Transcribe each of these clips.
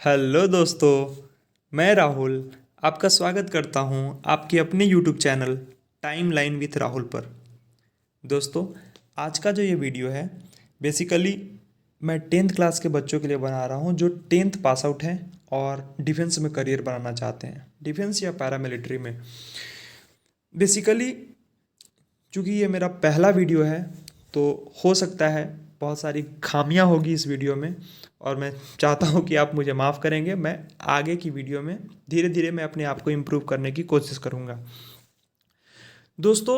Hello दोस्तों, मैं राहुल आपका स्वागत करता हूं आपके अपने YouTube channel time line with Rahul पर। दोस्तों, आज का जो ये वीडियो है बेसिकली मैं टेंथ क्लास के बच्चों के लिए बना रहा हूं जो टेंथ पास आउट हैं और डिफेंस में करियर बनाना चाहते हैं, डिफेंस या पैरामिलिट्री में। बेसिकली चूँकि ये मेरा पहला वीडियो है तो हो सकता है बहुत सारी खामियां होगी इस वीडियो में, और मैं चाहता हूं कि आप मुझे माफ़ करेंगे। मैं आगे की वीडियो में धीरे धीरे मैं अपने आप को इम्प्रूव करने की कोशिश करूंगा। दोस्तों,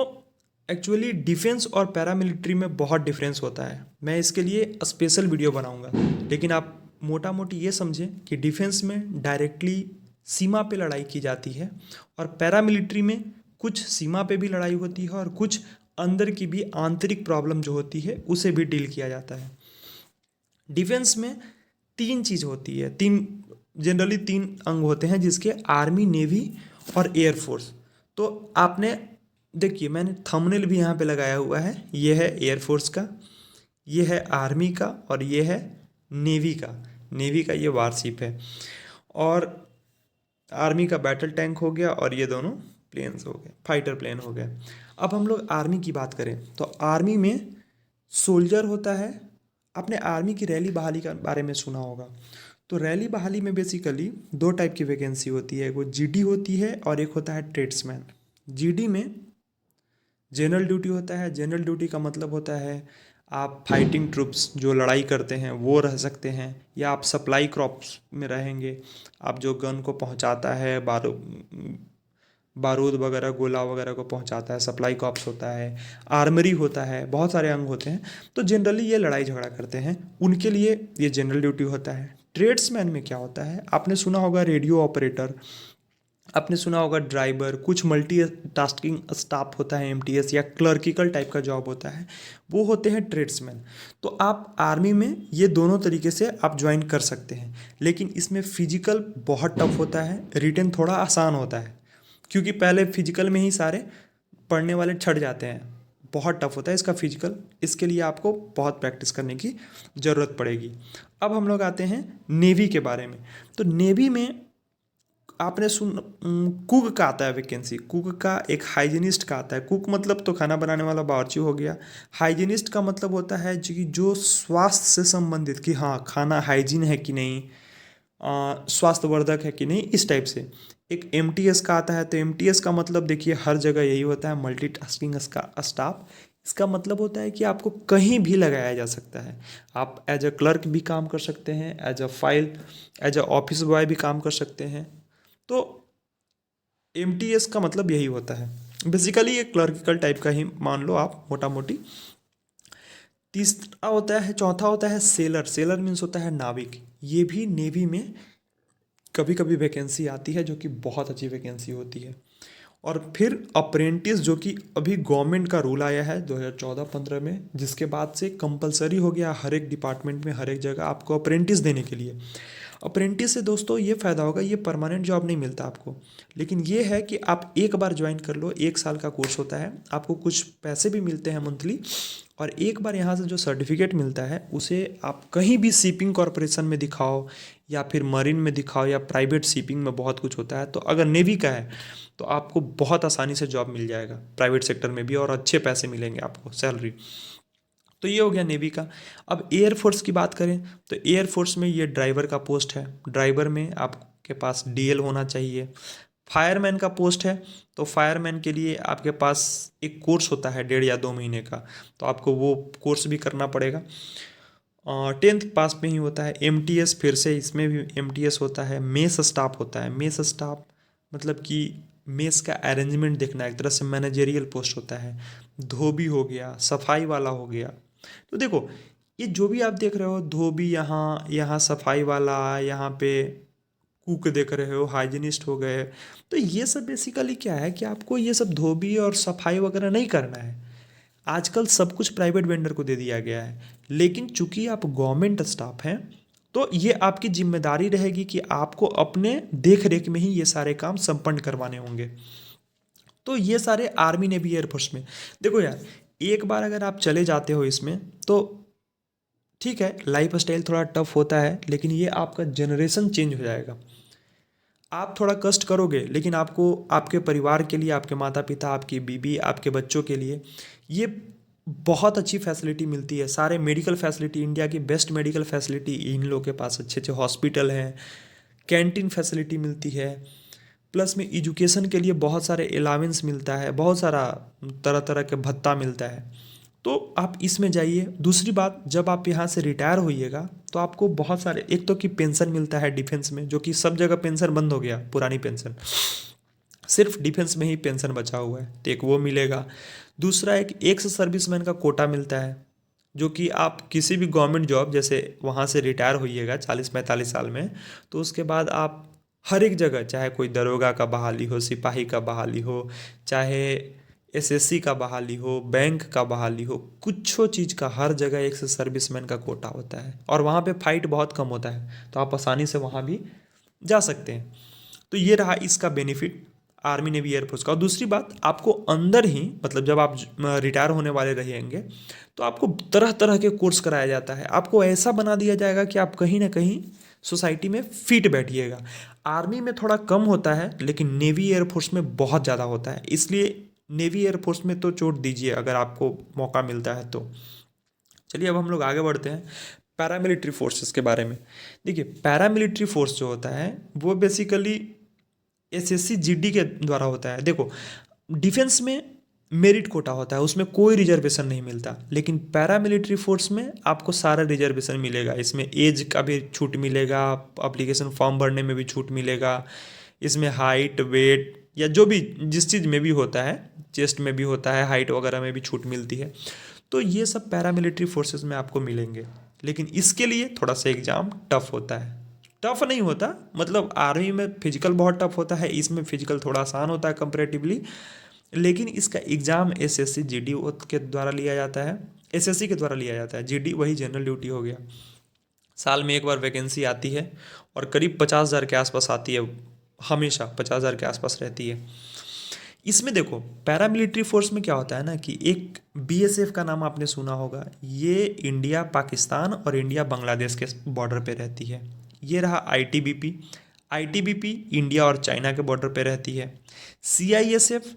एक्चुअली डिफेंस और पैरामिलिट्री में बहुत डिफरेंस होता है। मैं इसके लिए स्पेशल वीडियो बनाऊंगा, लेकिन आप मोटा मोटी ये समझें कि डिफेंस में डायरेक्टली सीमा पे लड़ाई की जाती है और पैरामिलिट्री में कुछ सीमा पे भी लड़ाई होती है और कुछ अंदर की भी आंतरिक प्रॉब्लम जो होती है उसे भी डील किया जाता है। डिफेंस में तीन चीज़ होती है, जनरली तीन अंग होते हैं जिसके आर्मी, नेवी और एयरफोर्स। तो आपने देखिए, मैंने थंबनेल भी यहाँ पे लगाया हुआ है। ये है एयरफोर्स का, ये है आर्मी का और ये है नेवी का। नेवी का ये वारशिप है और आर्मी का बैटल टैंक हो गया और ये दोनों प्लेन्स हो गए, फाइटर प्लेन हो गए। अब हम लोग आर्मी की बात करें तो आर्मी में सोल्जर होता है। आपने आर्मी की रैली बहाली के बारे में सुना होगा। तो रैली बहाली में बेसिकली दो टाइप की वैकेंसी होती है, वो जीडी होती है और एक होता है ट्रेड्समैन। जीडी में जनरल ड्यूटी होता है। जनरल ड्यूटी का मतलब होता है आप फाइटिंग ट्रूप्स जो लड़ाई करते हैं वो रह सकते हैं, या आप सप्लाई क्रॉप्स में रहेंगे। आप जो गन को पहुंचाता है, बारूद वगैरह, गोला वगैरह को पहुंचाता है, सप्लाई कॉप्स होता है, आर्मरी होता है, बहुत सारे अंग होते हैं। तो जनरली ये लड़ाई झगड़ा करते हैं, उनके लिए ये जनरल ड्यूटी होता है। ट्रेड्समैन में क्या होता है, आपने सुना होगा रेडियो ऑपरेटर, आपने सुना होगा ड्राइवर, कुछ मल्टी टास्किंग स्टाफ होता है, एमटीएस या क्लर्किकल टाइप का जॉब होता है, वो होते हैं ट्रेड्समैन। तो आप आर्मी में ये दोनों तरीके से आप ज्वाइन कर सकते हैं, लेकिन इसमें फिजिकल बहुत टफ होता है, रिटन थोड़ा आसान होता है, क्योंकि पहले फिजिकल में ही सारे पढ़ने वाले छट जाते हैं। बहुत टफ होता है इसका फिजिकल, इसके लिए आपको बहुत प्रैक्टिस करने की ज़रूरत पड़ेगी। अब हम लोग आते हैं नेवी के बारे में। तो नेवी में आपने कुक का आता है वैकेंसी, कुक का, एक हाइजीनिस्ट का आता है। कुक मतलब तो खाना बनाने वाला बावर्ची हो गया। हाइजीनिस्ट का मतलब होता है जो स्वास्थ्य से संबंधित, कि हाँ खाना हाइजीन है कि नहीं, स्वास्थ्यवर्धक है कि नहीं, इस टाइप से। एक एमटीएस का आता है। तो एमटीएस का मतलब देखिए हर जगह यही होता है, मल्टीटास्किंग स्टाफ। इसका मतलब होता है कि आपको कहीं भी लगाया जा सकता है। आप एज अ क्लर्क भी काम कर सकते हैं, एज अ ऑफिस बॉय भी काम कर सकते हैं। तो एमटीएस का मतलब यही होता है। बेसिकली ये क्लर्किकल टाइप का ही मान लो आप, मोटा मोटी। तीसरा होता है, चौथा होता है सेलर। सेलर मीन्स होता है नाविक। ये भी नेवी में कभी कभी वैकेंसी आती है, जो कि बहुत अच्छी वैकेंसी होती है। और फिर अप्रेंटिस, जो कि अभी गवर्नमेंट का रूल आया है 2014-15 में, जिसके बाद से कंपलसरी हो गया हर एक डिपार्टमेंट में, हर एक जगह आपको अप्रेंटिस देने के लिए। अप्रेंटिस से दोस्तों ये फ़ायदा होगा, ये परमानेंट जॉब नहीं मिलता आपको, लेकिन ये है कि आप एक बार ज्वाइन कर लो, 1 साल का कोर्स होता है, आपको कुछ पैसे भी मिलते हैं मंथली, और एक बार यहाँ से जो सर्टिफिकेट मिलता है उसे आप कहीं भी शिपिंग कॉरपोरेशन में दिखाओ, या फिर मरीन में दिखाओ, या प्राइवेट शिपिंग में बहुत कुछ होता है। तो अगर नेवी का है तो आपको बहुत आसानी से जॉब मिल जाएगा प्राइवेट सेक्टर में भी, और अच्छे पैसे मिलेंगे आपको, सैलरी। तो ये हो गया नेवी का। अब एयरफोर्स की बात करें तो एयरफोर्स में ये ड्राइवर का पोस्ट है। ड्राइवर में आपके पास डीएल होना चाहिए। फायरमैन का पोस्ट है, तो फायरमैन के लिए आपके पास एक कोर्स होता है 1.5 या 2 महीने का, तो आपको वो कोर्स भी करना पड़ेगा। 10th पास में ही होता है। एमटीएस, फिर से इसमें भी एमटीएस होता है। मेस स्टाफ होता है। मेस स्टाफ मतलब कि मेस का अरेंजमेंट देखना, एक तरह से मैनेजेरियल पोस्ट होता है। धोबी हो गया, सफाई वाला हो गया। तो देखो, ये जो भी आप देख रहे हो, धोबी यहाँ, यहाँ सफाई वाला, यहाँ पे कुक देख रहे हो, हाइजीनिस्ट हो गए, तो ये सब बेसिकली क्या है कि आपको ये सब धोबी और सफाई वगैरह नहीं करना है। आजकल सब कुछ प्राइवेट वेंडर को दे दिया गया है, लेकिन चूंकि आप गवर्नमेंट स्टाफ हैं तो ये आपकी जिम्मेदारी रहेगी कि आपको अपने देख रेख में ही ये सारे काम संपन्न करवाने होंगे। तो ये सारे आर्मी, नेवी, एयरफोर्स में। देखो यार, एक बार अगर आप चले जाते हो इसमें तो ठीक है, लाइफ स्टाइल थोड़ा टफ होता है, लेकिन ये आपका जनरेशन चेंज हो जाएगा। आप थोड़ा कष्ट करोगे, लेकिन आपको आपके परिवार के लिए, आपके माता पिता, आपकी बीवी, आपके बच्चों के लिए ये बहुत अच्छी फैसिलिटी मिलती है। सारे मेडिकल फैसिलिटी, इंडिया की बेस्ट मेडिकल फैसिलिटी इन लोगों के पास, अच्छे अच्छे हॉस्पिटल हैं, कैंटीन फैसिलिटी मिलती है, प्लस में एजुकेशन के लिए बहुत सारे अलावेंस मिलता है, बहुत सारा तरह तरह के भत्ता मिलता है। तो आप इसमें जाइए। दूसरी बात, जब आप यहाँ से रिटायर होइएगा तो आपको बहुत सारे, एक तो कि पेंशन मिलता है डिफेंस में, जो कि सब जगह पेंशन बंद हो गया, पुरानी पेंशन सिर्फ डिफेंस में ही पेंशन बचा हुआ है, तो एक वो मिलेगा। दूसरा, एक एक्स सर्विसमैन का कोटा मिलता है, जो कि आप किसी भी गवर्नमेंट जॉब, जैसे वहाँ से रिटायर होइएगा 40-45 साल में, तो उसके बाद आप हर एक जगह, चाहे कोई दरोगा का बहाली हो, सिपाही का बहाली हो, चाहे एसएससी का बहाली हो, बैंक का बहाली हो, कुछ चीज़ का हर जगह एक से सर्विसमैन का कोटा होता है, और वहाँ पे फाइट बहुत कम होता है, तो आप आसानी से वहाँ भी जा सकते हैं। तो ये रहा इसका बेनिफिट आर्मी नेवी एयरफोर्स का। और दूसरी बात, आपको अंदर ही, मतलब जब आप रिटायर होने वाले रहेंगे, तो आपको तरह तरह के कोर्स कराया जाता है। आपको ऐसा बना दिया जाएगा कि आप कहीं ना कहीं सोसाइटी में फिट बैठिएगा। आर्मी में थोड़ा कम होता है, लेकिन नेवी एयरफोर्स में बहुत ज़्यादा होता है, इसलिए नेवी एयरफोर्स में तो चोट दीजिए अगर आपको मौका मिलता है तो। चलिए अब हम लोग आगे बढ़ते हैं पैरामिलिट्री फोर्सेस के बारे में। देखिए, पैरामिलिट्री फोर्स जो होता है वो बेसिकली एसएससी जीडी के द्वारा होता है। देखो, डिफेंस में मेरिट कोटा होता है, उसमें कोई रिजर्वेशन नहीं मिलता, लेकिन पैरामिलिट्री फोर्स में आपको सारा रिजर्वेशन मिलेगा। इसमें एज का भी छूट मिलेगा, अप्लीकेशन फॉर्म भरने में भी छूट मिलेगा, इसमें हाइट, वेट या जो भी जिस चीज़ में भी होता है, चेस्ट में भी होता है, हाइट वगैरह में भी छूट मिलती है। तो ये सब पैरामिलिट्री फोर्सेस में आपको मिलेंगे, लेकिन इसके लिए थोड़ा सा एग्ज़ाम टफ होता है। टफ नहीं होता, मतलब आर्मी में फिजिकल बहुत टफ होता है, इसमें फिजिकल थोड़ा आसान होता है कंपेरेटिवली, लेकिन इसका एग्ज़ाम एसएससी जीडी के द्वारा लिया जाता है, एसएससी के द्वारा लिया जाता है। जीडी वही जनरल ड्यूटी हो गया। साल में एक बार वैकेंसी आती है और करीब 50,000 के आसपास आती है, हमेशा 50,000 के आसपास रहती है। इसमें देखो, पैरामिलिट्री फोर्स में क्या होता है ना, कि एक बीएसएफ का नाम आपने सुना होगा, ये इंडिया पाकिस्तान और इंडिया बांग्लादेश के बॉर्डर पे रहती है। ये रहा आईटीबीपी। आईटीबीपी इंडिया और चाइना के बॉर्डर पे रहती है। सीआईएसएफ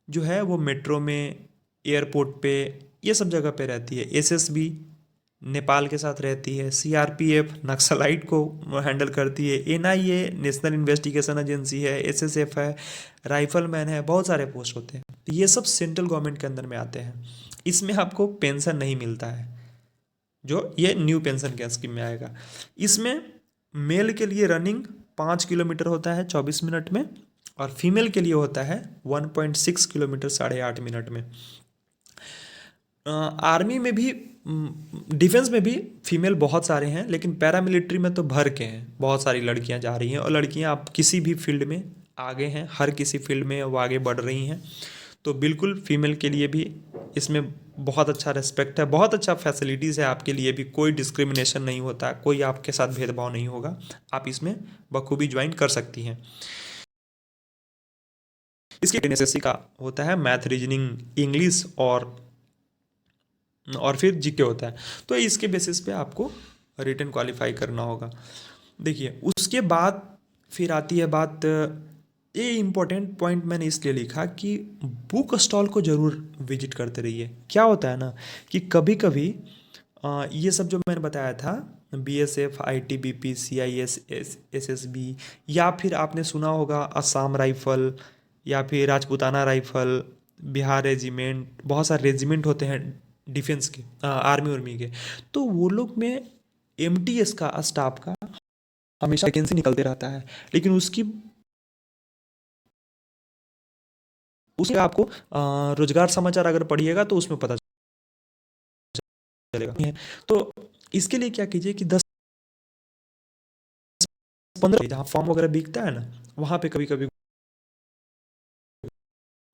जो है वो मेट्रो में, एयरपोर्ट पे, ये सब जगह पे रहती है। एसएसबी नेपाल के साथ रहती है। सीआरपीएफ नक्सलाइट को हैंडल करती है। एनआईए नेशनल इन्वेस्टिगेशन एजेंसी है। एसएसएफ है, राइफलमैन है, बहुत सारे पोस्ट होते हैं। तो ये सब सेंट्रल गवर्नमेंट के अंदर में आते हैं। इसमें आपको पेंशन नहीं मिलता है, जो ये न्यू पेंशन के स्कीम में आएगा। इसमें मेल के लिए रनिंग 5 किलोमीटर होता है 24 मिनट में, और फीमेल के लिए होता है 1.6 किलोमीटर 8.5 मिनट में। आर्मी में भी, डिफेंस में भी फीमेल बहुत सारे हैं, लेकिन पैरामिलिट्री में तो भर के हैं, बहुत सारी लड़कियां जा रही हैं। और लड़कियां आप किसी भी फील्ड में आगे हैं, हर किसी फील्ड में वो आगे बढ़ रही हैं। तो बिल्कुल फीमेल के लिए भी इसमें बहुत अच्छा रिस्पेक्ट है, बहुत अच्छा फैसिलिटीज़ है आपके लिए भी। कोई डिस्क्रिमिनेशन नहीं होता, कोई आपके साथ भेदभाव नहीं होगा, आप इसमें बखूबी ज्वाइन कर सकती हैं। इसके एनएसएससी का होता है मैथ, रीजनिंग, इंग्लिश और फिर जीके होता है। तो इसके बेसिस पे आपको रिटन क्वालिफाई करना होगा। देखिए, उसके बाद फिर आती है बात, ये इम्पोर्टेंट पॉइंट मैंने इसलिए लिखा कि बुक स्टॉल को ज़रूर विजिट करते रहिए। क्या होता है ना, कि कभी कभी ये सब जो मैंने बताया था, बीएसएफ, आईटीबीपी, सीआईएस, एसएसबी, या फिर आपने सुना होगा असम राइफल, या फिर राजपूताना राइफल, बिहार रेजिमेंट, बहुत सारे रेजिमेंट होते हैं डिफेंस के, आर्मी उर्मी के। तो वो लोग में एमटीएस का स्टाफ का हमेशा वैकेंसी निकलते रहता है, लेकिन उसका आपको रोजगार समाचार अगर पढ़िएगा तो उसमें पता चलेगा। तो इसके लिए क्या कीजिए कि 10-15 जहाँ फॉर्म वगैरह बिकता है ना, वहाँ पे कभी कभी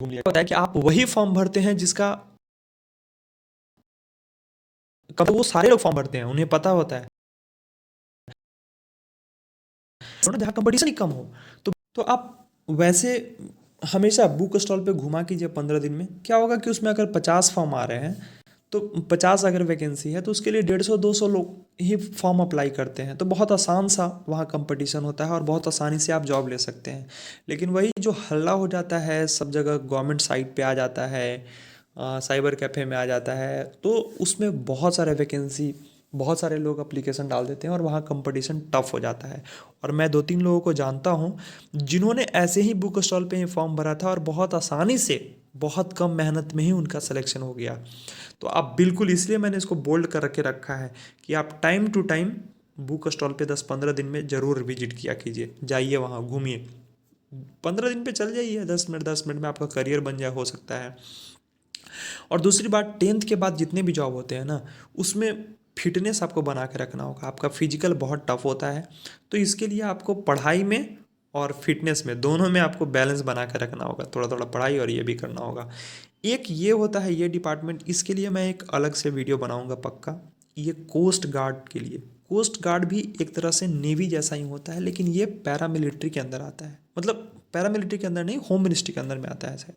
घूम लिया। पता है कि आप वही फॉर्म भरते हैं जिसका, कब वो सारे लोग फॉर्म भरते हैं, उन्हें पता होता है जहाँ कंपटीशन ही कम हो। तो आप वैसे हमेशा बुक स्टॉल पे घुमा कीजिए 15 दिन में। क्या होगा कि उसमें अगर 50 फॉर्म आ रहे हैं तो 50 अगर वैकेंसी है तो उसके लिए 150-200 लोग ही फॉर्म अप्लाई करते हैं, तो बहुत आसान सा वहाँ कंपटीशन होता है और बहुत आसानी से आप जॉब ले सकते हैं। लेकिन वही जो हल्ला हो जाता है सब जगह, गवर्नमेंट साइट पे आ जाता है, साइबर कैफ़े में आ जाता है, तो उसमें बहुत सारे वैकेंसी, बहुत सारे लोग अप्लीकेशन डाल देते हैं और वहाँ कंपटीशन टफ हो जाता है। और मैं 2-3 लोगों को जानता हूँ जिन्होंने ऐसे ही बुक स्टॉल पे ही फॉर्म भरा था और बहुत आसानी से, बहुत कम मेहनत में ही उनका सिलेक्शन हो गया। तो आप बिल्कुल, इसलिए मैंने इसको बोल्ड कर के रखा है कि आप time to time book stall पे 10-15 दिन में ज़रूर विजिट किया कीजिए, जाइए वहाँ घूमिए, 15 दिन पे चल जाइए, 10 मिनट में आपका करियर बन जाए, हो सकता है। और दूसरी बात, 10th के बाद जितने भी जॉब होते हैं ना, उसमें फिटनेस आपको बना के रखना होगा, आपका फिजिकल बहुत टफ होता है। तो इसके लिए आपको पढ़ाई में और फिटनेस में, दोनों में आपको बैलेंस बना के रखना होगा, थोड़ा थोड़ा पढ़ाई और ये भी करना होगा। एक ये होता है ये डिपार्टमेंट, इसके लिए मैं एक अलग से वीडियो बनाऊंगा पक्का। ये कोस्ट गार्ड के लिए, कोस्ट गार्ड भी एक तरह से नेवी जैसा ही होता है, लेकिन ये पैरामिलिट्री के अंदर आता है, मतलब पैरामिलिट्री के अंदर नहीं, होम मिनिस्ट्री के अंदर में आता है शायद।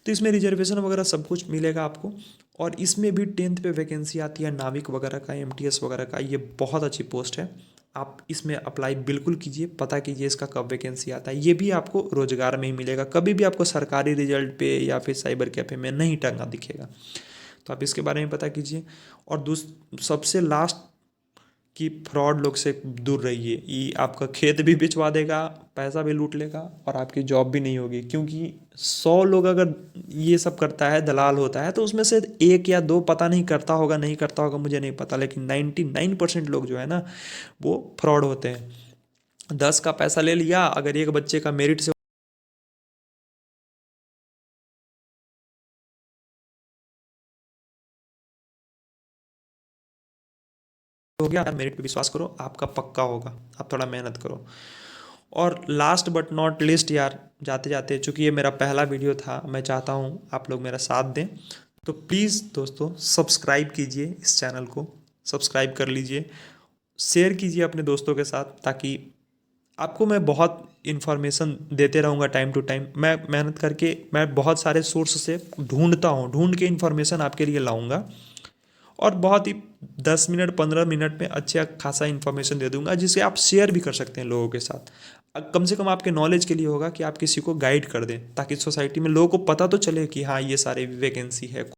तो इसमें रिजर्वेशन वगैरह सब कुछ मिलेगा आपको। और इसमें भी 10th पे वैकेंसी आती है नाविक वगैरह का, एमटीएस वगैरह का, ये बहुत अच्छी पोस्ट है। आप इसमें अप्लाई बिल्कुल कीजिए, पता कीजिए इसका कब वैकेंसी आता है, ये भी आपको रोजगार में ही मिलेगा, कभी भी आपको सरकारी रिजल्ट पे या फिर साइबर कैफे में नहीं टंगा दिखेगा। तो आप इसके बारे में पता कीजिए। और सबसे लास्ट, कि फ्रॉड लोग से दूर रहिए, ये आपका खेत भी बिचवा देगा, पैसा भी लूट लेगा और आपकी जॉब भी नहीं होगी। क्योंकि 100 लोग अगर ये सब करता है, दलाल होता है, तो उसमें से एक या दो, पता नहीं करता होगा नहीं करता होगा मुझे नहीं पता, लेकिन 99% लोग जो है ना वो फ्रॉड होते हैं। 10 का पैसा ले लिया, अगर एक बच्चे का मेरिट से हो गया, मेरिट पे विश्वास करो, आपका पक्का होगा, आप थोड़ा मेहनत करो। और लास्ट बट नॉट लिस्ट यार, जाते जाते, चूंकि ये मेरा पहला वीडियो था, मैं चाहता हूँ आप लोग मेरा साथ दें, तो प्लीज़ दोस्तों सब्सक्राइब कीजिए, इस चैनल को सब्सक्राइब कर लीजिए, शेयर कीजिए अपने दोस्तों के साथ, ताकि आपको मैं बहुत इन्फॉर्मेशन देते रहूँगा टाइम टू टाइम। मैं मेहनत करके, मैं बहुत सारे सोर्स से ढूंढता हूँ, ढूंढ के इन्फॉर्मेशन आपके लिए लाऊंगा और बहुत ही 10 मिनट 15 मिनट में अच्छा खासा इन्फॉर्मेशन दे दूंगा, जिसे आप शेयर भी कर सकते हैं लोगों के साथ। कम से कम आपके नॉलेज के लिए होगा कि आप किसी को गाइड कर दें, ताकि सोसाइटी में लोगों को पता तो चले कि हाँ ये सारे वैकेंसी है।